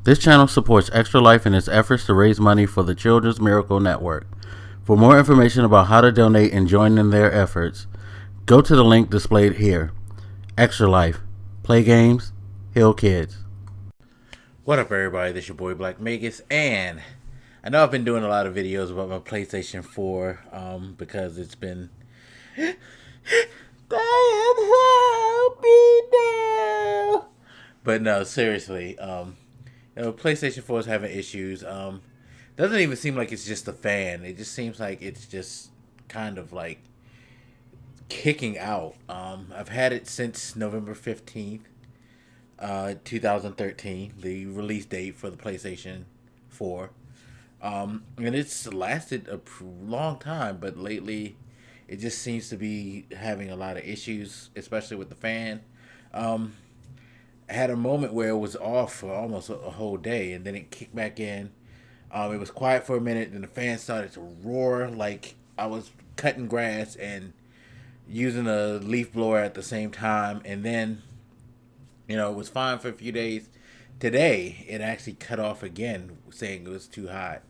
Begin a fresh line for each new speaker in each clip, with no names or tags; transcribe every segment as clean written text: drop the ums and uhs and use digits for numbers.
This channel supports Extra Life in its efforts to raise money for the Children's Miracle Network. For more information about how to donate and join in their efforts, go to the link displayed here. Extra Life. Play games, heal kids.
What up, everybody? This is your boy Black Magus, and I know I've been doing a lot of videos about my PlayStation 4 because it's been help me now. But no, seriously, PlayStation 4 is having issues. Doesn't even seem like it's just the fan. It just seems like it's just kind of like kicking out. I've had it since November 15th, 2013, the release date for the PlayStation 4. And it's lasted a long time, but lately it just seems to be having a lot of issues, especially with the fan. I had a moment where it was off for almost a whole day, and then it kicked back in. It was quiet for a minute, and the fan started to roar like I was cutting grass and using a leaf blower at the same time. And then, it was fine for a few days. Today, it actually cut off again, saying it was too hot.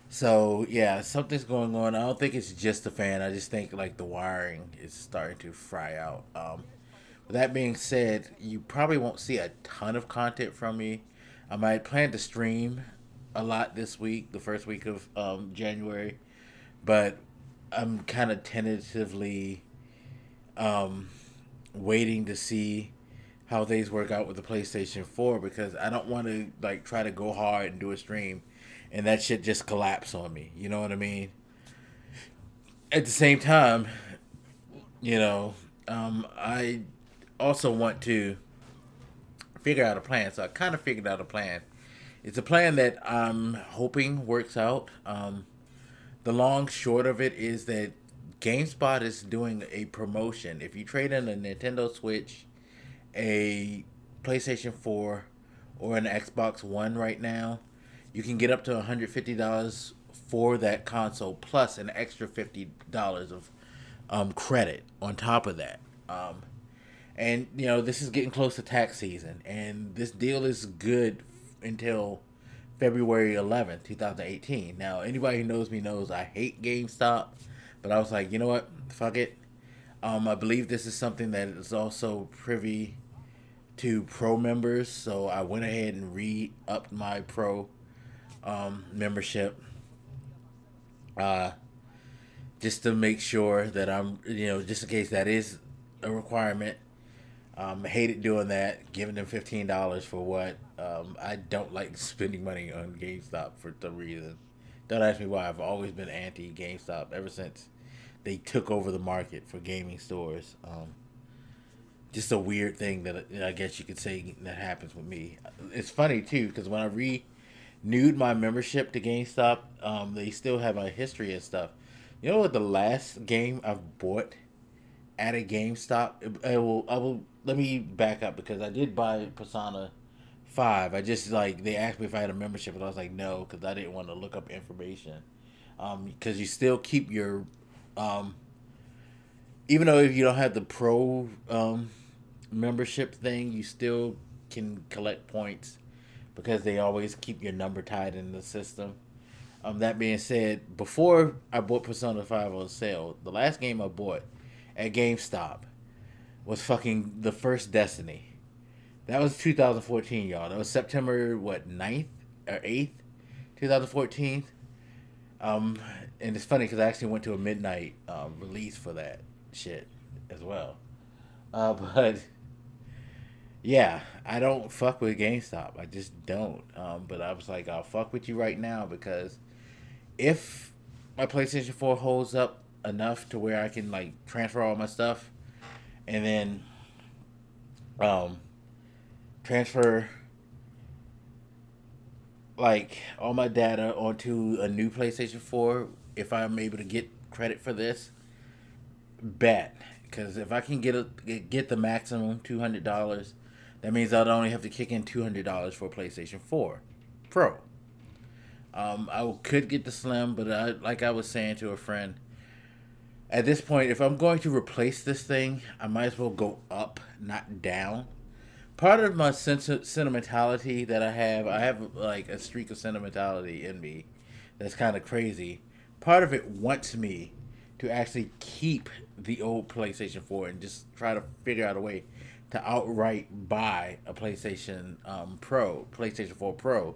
So, yeah, something's going on. I don't think it's just the fan. I just think, like, the wiring is starting to fry out. With that being said, you probably won't see a ton of content from me. I might plan to stream a lot this week, the first week of January, but I'm kind of tentatively waiting to see how things work out with the PlayStation 4, because I don't want to like try to go hard and do a stream and that shit just collapse on me. You know what I mean? At the same time, I also want to figure out a plan. So I kind of figured out a plan. It's a plan that I'm hoping works out. The long short of it is that GameSpot is doing a promotion. If you trade in a Nintendo Switch, a PlayStation 4, or an Xbox One right now, you can get up to $150 for that console, plus an extra $50 of credit on top of that. And, this is getting close to tax season, and this deal is good until February 11th, 2018. Now, anybody who knows me knows I hate GameStop, but I was like, you know what? Fuck it. I believe this is something that is also privy to Pro members, so I went ahead and re-upped my Pro membership just to make sure that I'm, just in case that is a requirement. I hated doing that, giving them $15 for what? I don't like spending money on GameStop for some reason. Don't ask me why. I've always been anti GameStop ever since they took over the market for gaming stores. Just a weird thing that I guess you could say that happens with me. It's funny too, because when I renewed my membership to GameStop, they still have my history and stuff. You know what? The last game I've bought at a GameStop, I will. Let me back up, because I did buy Persona 5. I just they asked me if I had a membership, and I was like no, because I didn't want to look up information. Because you still keep your, even though if you don't have the Pro membership thing, you still can collect points because they always keep your number tied in the system. That being said, before I bought Persona 5 on sale, the last game I bought at GameStop was fucking the first Destiny. That was 2014, y'all. That was September, 9th or 8th, 2014. And it's funny because I actually went to a midnight release for that shit as well. But yeah, I don't fuck with GameStop. I just don't. But I was like, I'll fuck with you right now, because if my PlayStation 4 holds up enough to where I can transfer all my stuff and then transfer all my data onto a new PlayStation 4, if I'm able to get credit for this, bet. Because if I can get the maximum $200, that means I'd only have to kick in $200 for a PlayStation 4 Pro. I could get the Slim, but like I was saying to a friend, at this point, if I'm going to replace this thing, I might as well go up, not down. part of my sentimentality that I have like a streak of sentimentality in me that's kind of crazy. Part of it wants me to actually keep the old PlayStation 4 and just try to figure out a way to outright buy a PlayStation 4 Pro,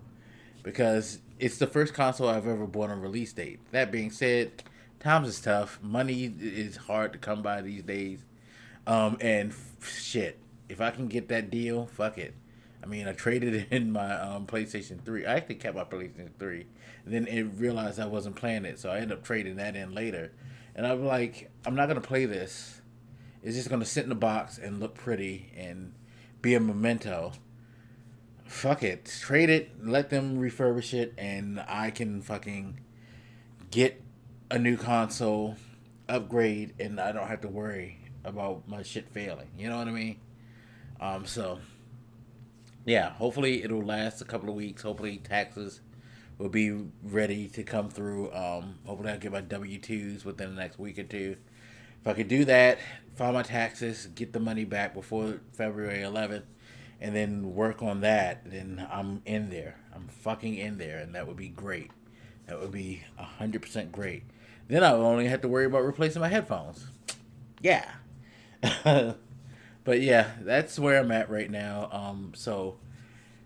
because it's the first console I've ever bought on release date. That being said, times is tough. Money is hard to come by these days. Shit, if I can get that deal, fuck it. I mean, I traded in my PlayStation 3. I actually kept my PlayStation 3. And then it realized I wasn't playing it, so I ended up trading that in later. And I'm like, I'm not going to play this. It's just going to sit in the box and look pretty and be a memento. Fuck it. Trade it, let them refurbish it, and I can fucking get a new console, upgrade, and I don't have to worry about my shit failing. You know what I mean? So yeah, hopefully it'll last a couple of weeks. Hopefully taxes will be ready to come through. Hopefully I'll get my W-2s within the next week or two. If I could do that, file my taxes, get the money back before February 11th, and then work on that, then I'm in there. I'm fucking in there, and that would be great. That would be 100% great. Then I would only have to worry about replacing my headphones. Yeah. But yeah, that's where I'm at right now. So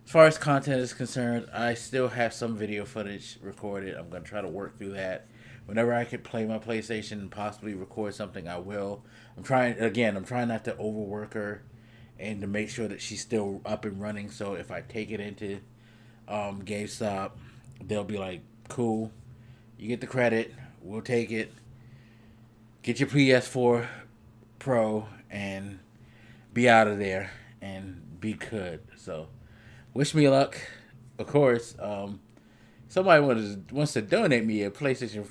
as far as content is concerned, I still have some video footage recorded. I'm going to try to work through that. Whenever I can play my PlayStation and possibly record something, I will. I'm trying not to overwork her and to make sure that she's still up and running. So if I take it into GameStop, they'll be like, cool, you get the credit, we'll take it. Get your PS4 Pro and be out of there and be good. So wish me luck. Of course, somebody wants to donate me a PlayStation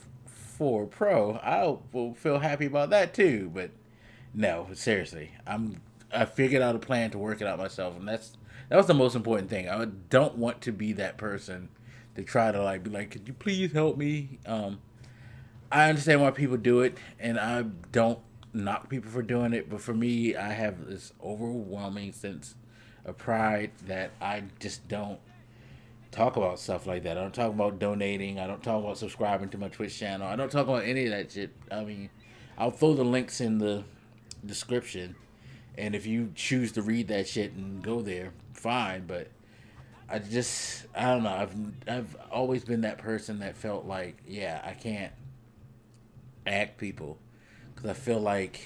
4 Pro, I will feel happy about that too. But no, seriously, I figured out a plan to work it out myself, and that was the most important thing. I don't want to be that person to try to be like, could you please help me? I understand why people do it, and I don't knock people for doing it. But for me, I have this overwhelming sense of pride that I just don't talk about stuff like that. I don't talk about donating. I don't talk about subscribing to my Twitch channel. I don't talk about any of that shit. I mean, I'll throw the links in the description, and if you choose to read that shit and go there, fine. But I don't know. I've always been that person that felt like, yeah, I can't act people, because I feel like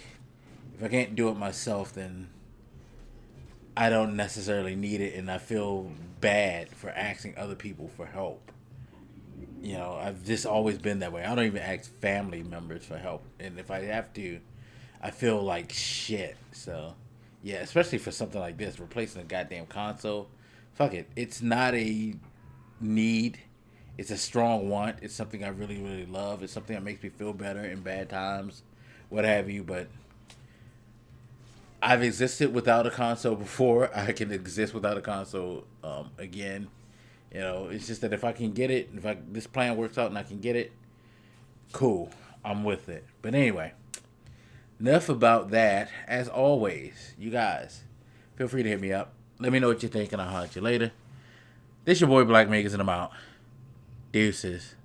if I can't do it myself, then I don't necessarily need it, and I feel bad for asking other people for help. You know, I've just always been that way. I don't even ask family members for help, and if I have to, I feel like shit. So yeah, especially for something like this, replacing a goddamn console. Fuck it. It's not a need. It's a strong want. It's something I really, really love. It's something that makes me feel better in bad times, what have you. But I've existed without a console before. I can exist without a console again. You know, it's just that if I can get it, this plan works out and I can get it, cool. I'm with it. But anyway, enough about that. As always, you guys, feel free to hit me up. Let me know what you think, and I'll holler at you later. This your boy Black Makers, and I'm out. Deuces.